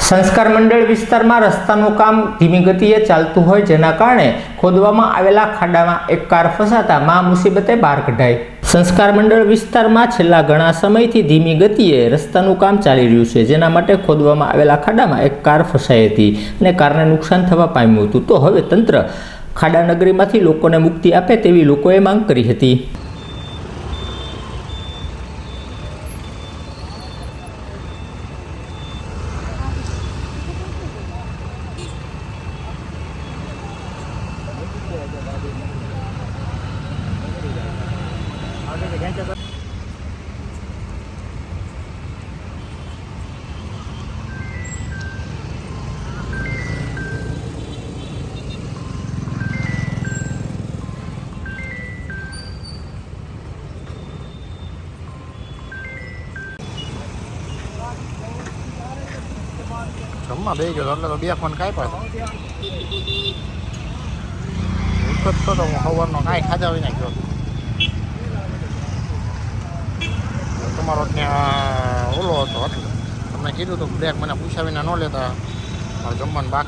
સંસ્કાર મંડળ વિસ્તારમાં રસ્તાનું કામ ધીમી ગતિએ ચાલતું હોય જેના કારણે ખોદવામાં આવેલા ખાડામાં એક કાર ફસાતા મા મુસીબતે બહાર કઢાઈ। સંસ્કાર મંડળ વિસ્તારમાં છેલ્લા ઘણા સમયથી ધીમી ગતિએ રસ્તાનું કામ ચાલી રહ્યું છે, જેના માટે ખોદવામાં આવેલા ખાડામાં એક કાર ફસાઈ હતી અને કારને નુકસાન થવા પામ્યું હતું। તો હવે તંત્ર ખાડા નગરીમાંથી લોકોને મુક્તિ આપે તેવી લોકોએ માંગ કરી હતી। જમવા બે ગયો એટલે તો બે ફોન કાપ્યા તો હું સવારનો કાંઈ ખાધા હોય નાખ્યો તમારો ત્યાં ઓલો હતો તમને કીધું તો બ્રેક મને પૂછાવીને ન લેતા મારે જમવાનું બાકી।